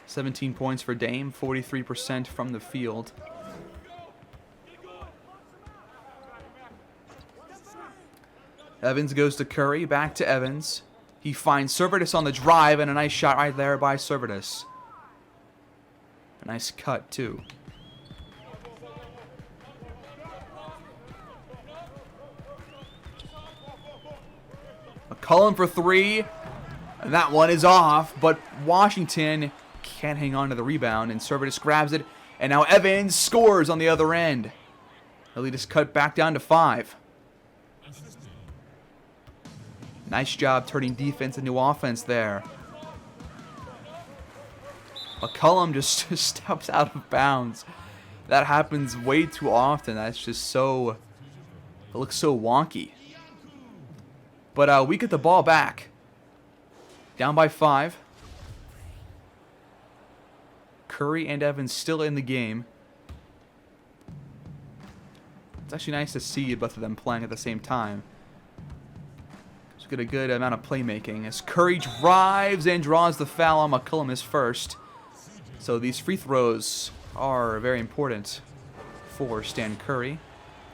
17 points for Dame, 43% from the field. Evans goes to Curry, back to Evans. He finds Servetus on the drive, and a nice shot right there by Servetus. A nice cut, too. McCollum for 3. And that one is off, but Washington can't hang on to the rebound, and Servetus grabs it. And now Evans scores on the other end. The lead is cut back down to 5. Nice job turning defense into offense there. McCollum just steps out of bounds. That happens way too often. That's just so... It looks so wonky. But we get the ball back. Down by 5. Curry and Evans still in the game. It's actually nice to see both of them playing at the same time. Let's get a good amount of playmaking as Curry drives and draws the foul on McCollum his first. So these free throws are very important for Stan Curry.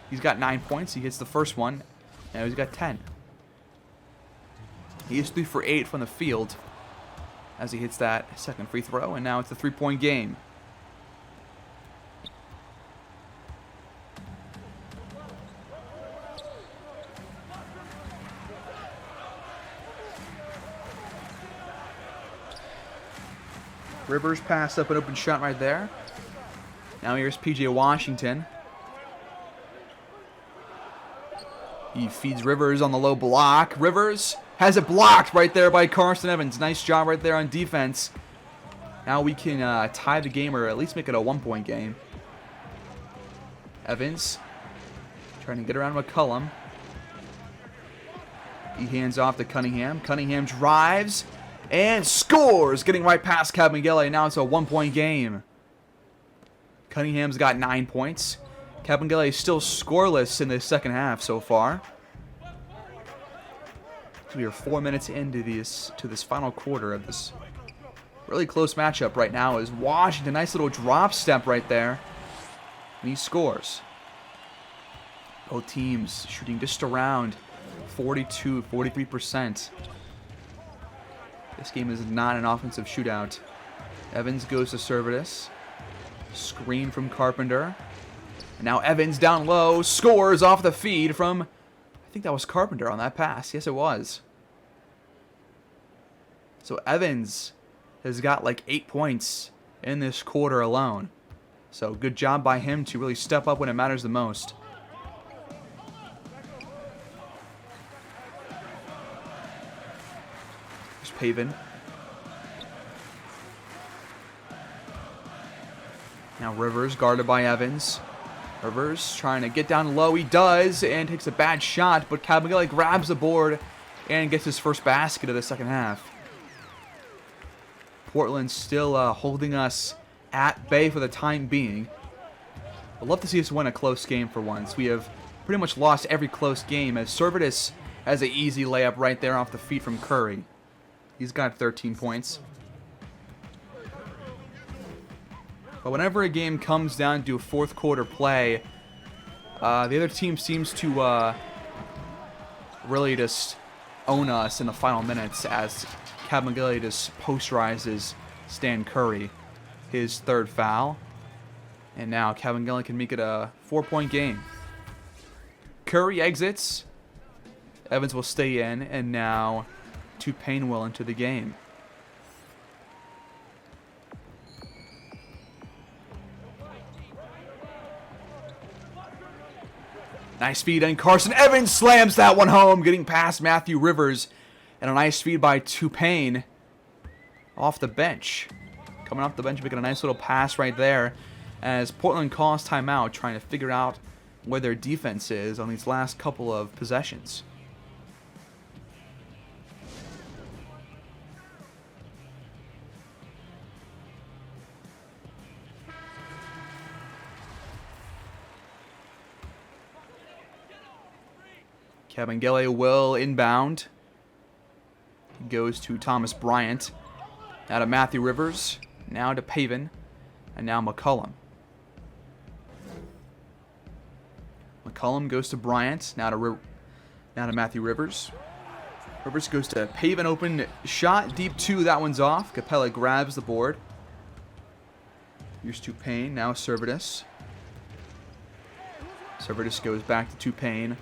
He's got 9 points. He hits the first one. Now he's got 10. He is 3 for 8 from the field as he hits that second free throw. And now it's a 3-point game. Rivers passed up an open shot right there. Now here's P.J. Washington. He feeds Rivers on the low block. Rivers has it blocked right there by Carson Evans. Nice job right there on defense. Now we can tie the game, or at least make it a 1-point game. Evans trying to get around McCullum. He hands off to Cunningham. Cunningham drives and scores, getting right past Kabengele. Now it's a 1-point game. Cunningham's got 9 points. Kabengele is still scoreless in the second half so far. So we are 4 minutes into this final quarter of this really close matchup right now. Is Washington. Nice little drop step right there. And he scores. Both teams shooting just around 43%. This game is not an offensive shootout. Evans goes to Servetus. Screen from Carpenter. And now Evans down low. Scores off the feed from, I think that was Carpenter on that pass. Yes, it was. So Evans has got like 8 points in this quarter alone. So good job by him to really step up when it matters the most. There's Paven. Now Rivers guarded by Evans. Rivers trying to get down low. He does, and takes a bad shot, but Kabengele grabs the board and gets his first basket of the second half. Portland still holding us at bay for the time being. I'd love to see us win a close game for once. We have pretty much lost every close game, as Servetus has an easy layup right there off the feet from Curry. He's got 13 points. But whenever a game comes down to a fourth quarter play, the other team seems to really just own us in the final minutes, as Kabengele just posterizes Stan Curry, his third foul. And now Kabengele can make it a 4-point game. Curry exits. Evans will stay in, and now Payne will enter the game. Nice feed, and Carson Evans slams that one home, getting past Matthew Rivers. And a nice feed by Payne off the bench. Coming off the bench, making a nice little pass right there, as Portland calls timeout, trying to figure out where their defense is on these last couple of possessions. Kabengele will inbound. He goes to Thomas Bryant. Now to Matthew Rivers. Now to Paven. And now McCullum. McCullum goes to Bryant. Now to Matthew Rivers. Rivers goes to Paven. Open shot. Deep two. That one's off. Capella grabs the board. Here's Payne. Now Servetus. Servetus goes back to Payne.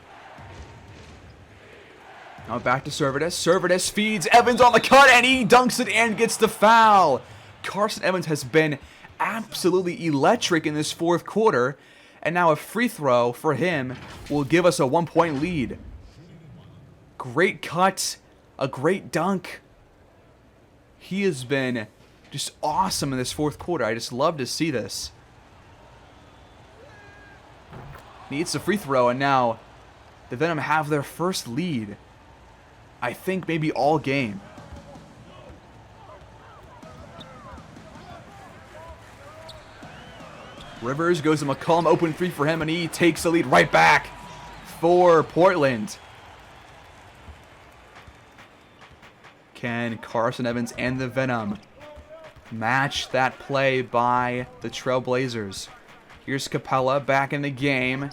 Now back to Servetus. Servetus feeds Evans on the cut, and he dunks it and gets the foul. Carson Evans has been absolutely electric in this fourth quarter, and now a free throw for him will give us a 1-point lead. Great cut, a great dunk. He has been just awesome in this fourth quarter. I just love to see this. Needs a free throw, and now the Venom have their first lead. I think maybe all game. Rivers goes to McCullum, open three for him, and he takes the lead right back for Portland. Can Carson Evans and the Venom match that play by the Trailblazers? Here's Capella back in the game.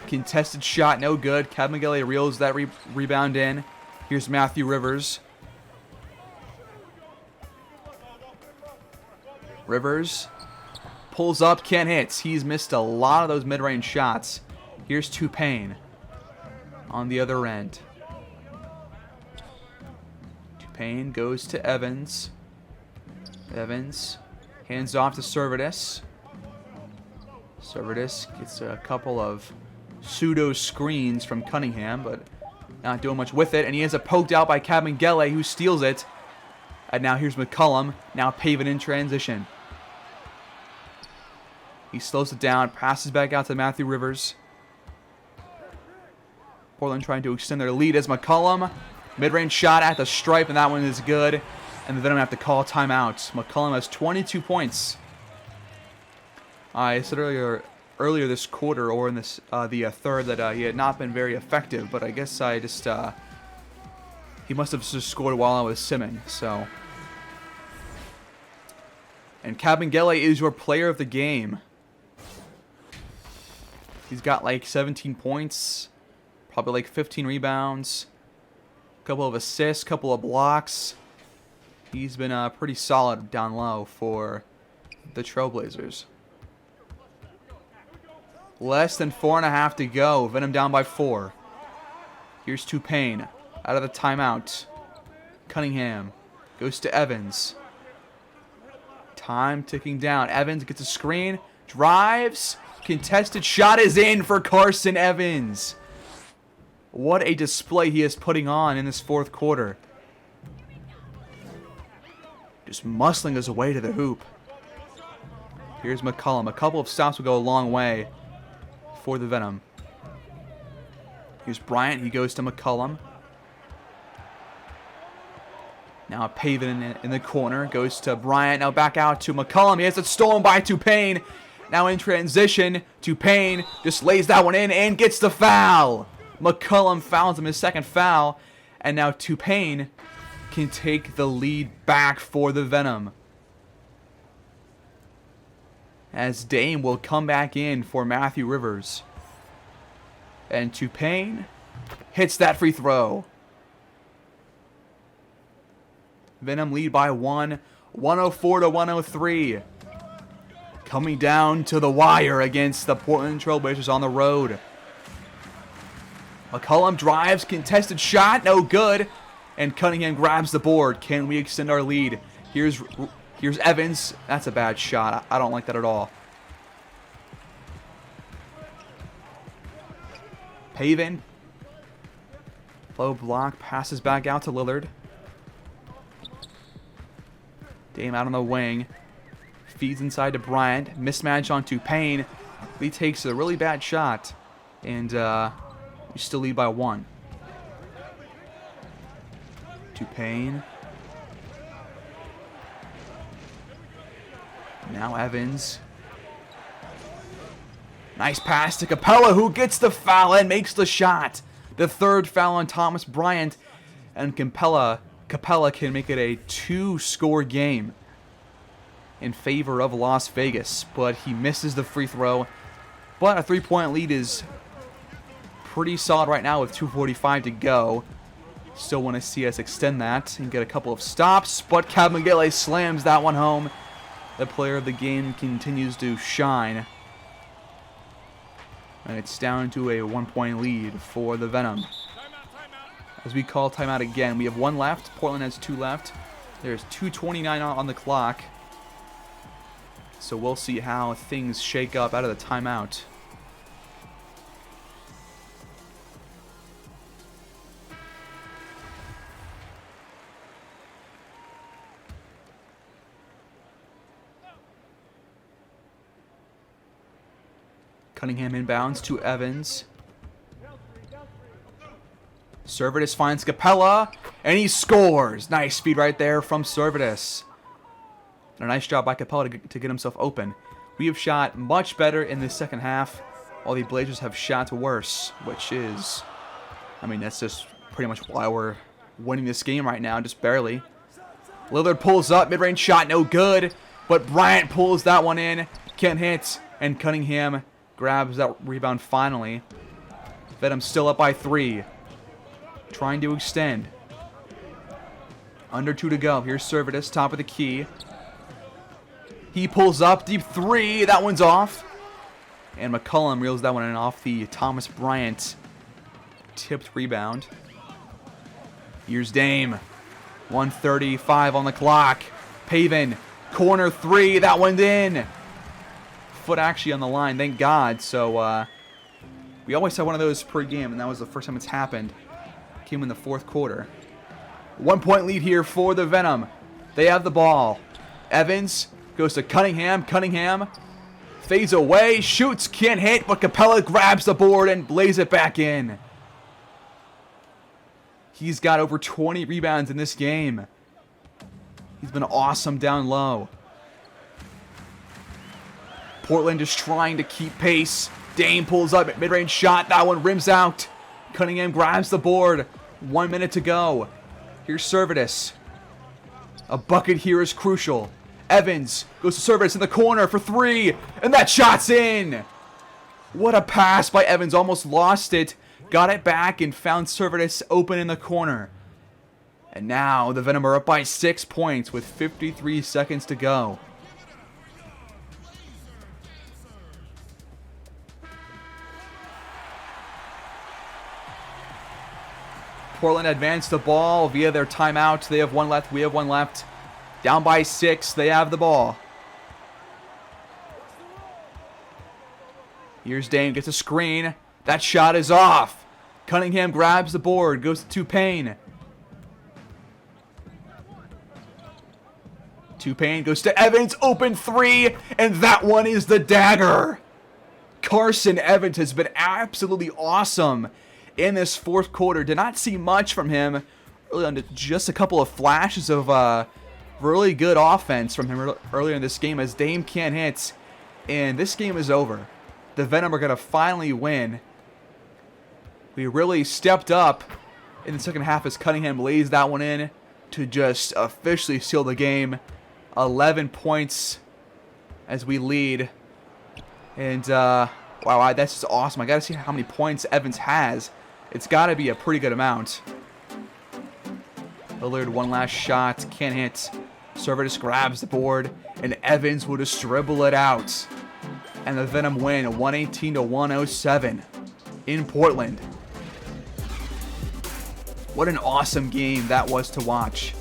Contested shot, no good. Kabengele reels that rebound in. Here's Matthew Rivers. Rivers pulls up, can't hit. He's missed a lot of those mid-range shots. Here's Payne on the other end. Payne goes to Evans. Evans hands off to Servetus. Servetus gets a couple of pseudo screens from Cunningham, but not doing much with it. And he ends up poked out by Kabengele, who steals it. And now here's McCullum, now Paven in transition. He slows it down, passes back out to Matthew Rivers. Portland trying to extend their lead as McCullum. Mid-range shot at the stripe, and that one is good. And the Venom have to call timeout. McCullum has 22 points. I said earlier this quarter, or in this the third, that he had not been very effective. But I guess I just he must have just scored while I was simming. So, and Kabengele is your player of the game. He's got like 17 points, probably like 15 rebounds, a couple of assists, couple of blocks. He's been pretty solid down low for the Trailblazers. Less than 4.5 to go. Venom down by 4. Here's Tupain out of the timeout. Cunningham goes to Evans. Time ticking down. Evans gets a screen, drives, contested shot is in for Carson Evans. What a display he is putting on in this fourth quarter. Just muscling his way to the hoop. Here's McCullum. A couple of stops will go a long way for the Venom. Here's Bryant. He goes to McCullum. Now Paven in the corner. Goes to Bryant. Now back out to McCullum. He has it stolen by Tupain. Now in transition, Tupain just lays that one in and gets the foul. McCullum fouls him, his second foul. And now Tupain can take the lead back for the Venom. As Dame will come back in for Matthew Rivers. And Tupain hits that free throw. Venom lead by 1, 104 to 103. Coming down to the wire against the Portland Trailblazers on the road. McCullum drives, contested shot, no good. And Cunningham grabs the board. Can we extend our lead? Here's Evans. That's a bad shot. I don't like that at all. Paven. Low block. Passes back out to Lillard. Dame out on the wing. Feeds inside to Bryant. Mismatch on Tupain. He takes a really bad shot. And we still lead by 1. Tupain. Now Evans. Nice pass to Capella, who gets the foul and makes the shot. The third foul on Thomas Bryant. And Capella can make it a 2-score game in favor of Las Vegas. But he misses the free throw. But a 3-point lead is pretty solid right now with 2:45 to go. Still want to see us extend that and get a couple of stops. But Kabengele slams that one home. The player of the game continues to shine. And it's down to a 1-point lead for the Venom. As we call timeout again, we have 1 left. Portland has 2 left. There's 2:29 on the clock. So we'll see how things shake up out of the timeout. Cunningham inbounds to Evans. Servetus finds Capella, and he scores. Nice speed right there from Servetus. And a nice job by Capella to get himself open. We have shot much better in the second half, while the Blazers have shot worse, which is, I mean, that's just pretty much why we're winning this game right now, just barely. Lillard pulls up, mid-range shot, no good, but Bryant pulls that one in, can't hit, and Cunningham grabs that rebound finally. Venom still up by 3. Trying to extend. Under 2 to go. Here's Servetus, top of the key. He pulls up, deep 3. That one's off. And McCullum reels that one in off the Thomas Bryant tipped rebound. Here's Dame. 1:35 on the clock. Paven, corner 3. That one's in. Foot actually on the line, thank God. So We always have one of those per game, and that was the first time it's happened. Came in the fourth quarter. 1 point lead here for the Venom. They have the ball. Evans goes to Cunningham. Cunningham fades away, shoots, can't hit, but Capella grabs the board and lays it back in. He's got over 20 rebounds in this game. He's been awesome down low. Portland is trying to keep pace. Dame pulls up, mid-range shot. That one rims out. Cunningham grabs the board. 1 minute to go. Here's Servetus. A bucket here is crucial. Evans goes to Servetus in the corner for three. And that shot's in. What a pass by Evans. Almost lost it. Got it back and found Servetus open in the corner. And now the Venom are up by 6 points with 53 seconds to go. Portland advanced the ball via their timeout. They have one left. We have one left. Down by 6. They have the ball. Here's Dame. Gets a screen. That shot is off. Cunningham grabs the board. Goes to Payne. Payne goes to Evans. Open three. And that one is the dagger. Carson Evans has been absolutely awesome in this fourth quarter. Did not see much from him. Really, just a couple of flashes of really good offense from him earlier in this game as Dame can't hit. And this game is over. The Venom are going to finally win. We really stepped up in the second half as Cunningham lays that one in to just officially seal the game. 11 points as we lead. And, wow, that's just awesome. I got to see how many points Evans has. It's got to be a pretty good amount. Lillard, one last shot. Can't hit. Servetus grabs the board. And Evans will just dribble it out. And the Venom win 118-107 in Portland. What an awesome game that was to watch.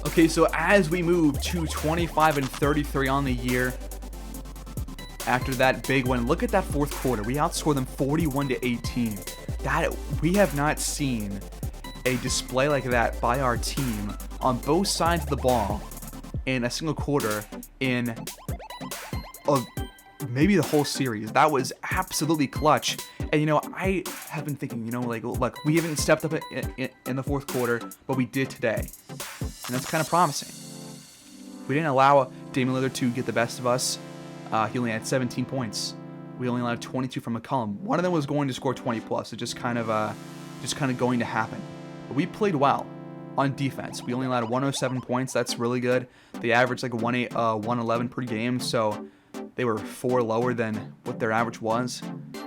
Okay, so as we move to 25-33 on the year, after that big win, look at that fourth quarter. We outscored them 41-18. That we have not seen a display like that by our team on both sides of the ball in a single quarter in maybe the whole series. That was absolutely clutch. And, you know, I have been thinking, you know, like, look, we haven't stepped up in the fourth quarter, but we did today. And that's kind of promising. We didn't allow Damian Lillard to get the best of us. He only had 17 points. We only allowed 22 from McCollum. One of them was going to score 20 plus. It's just kind of going to happen. But we played well on defense. We only allowed 107 points. That's really good. They averaged like 111 per game, so they were 4 lower than what their average was.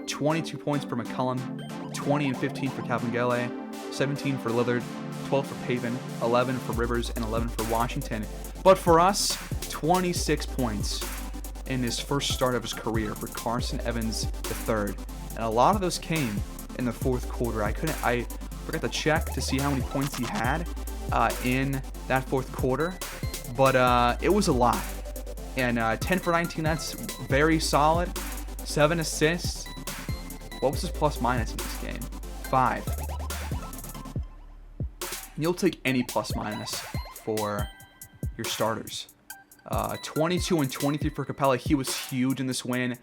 22 points per McCollum, 20 and 15 for Kabengele, 17 for Lillard, 12 for Pavin, 11 for Rivers, and 11 for Washington. But for us, 26 points in his first start of his career for Carson Evans III. And a lot of those came in the fourth quarter. I forgot to check to see how many points he had in that fourth quarter, but it was a lot. And 10 for 19, that's very solid. 7 assists. What was his plus minus in this game? 5. You'll take any plus minus for your starters. 22 and 23 for Capella. He was huge in this win.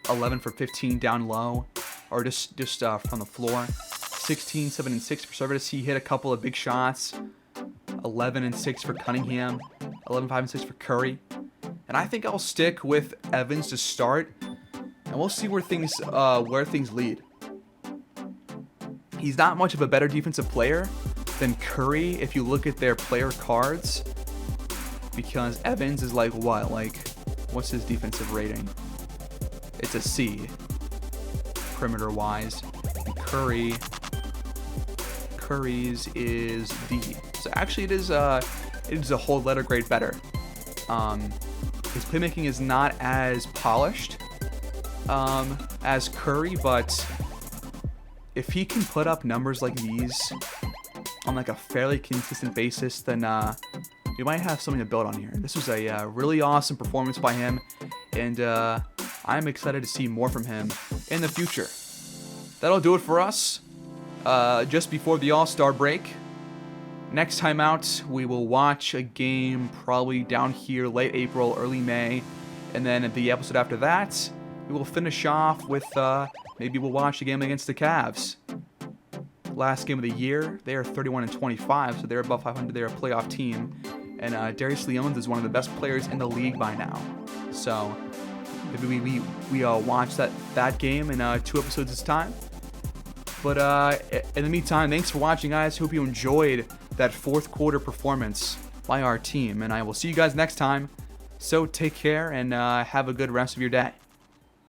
11 for 15 down low, or just from the floor. 16, 7 and 6 for Servetus. He hit a couple of big shots. 11 and 6 for Cunningham. 11, 5 and 6 for Curry. And I think I'll stick with Evans to start, and we'll see where things lead. He's not much of a better defensive player than Curry if you look at their player cards, because Evans is like what? Like, what's his defensive rating? It's a C, perimeter-wise. And Curry's is D. So actually, it is a whole letter grade better. His playmaking is not as polished as Curry, but if he can put up numbers like these on like a fairly consistent basis, then we might have something to build on here. This was a really awesome performance by him, and I'm excited to see more from him in the future. That'll do it for us. Just before the All-Star break. Next time out, we will watch a game probably down here late April, early May, and then the episode after that, we will finish off with maybe we'll watch a game against the Cavs. Last game of the year, they are 31-25, so they're above 500. They're a playoff team, and Darius Leonard is one of the best players in the league by now. So maybe we watch that game in 2 episodes this time. But in the meantime, thanks for watching, guys. Hope you enjoyed that 4th quarter performance by our team, and I will see you guys next time. So take care and have a good rest of your day.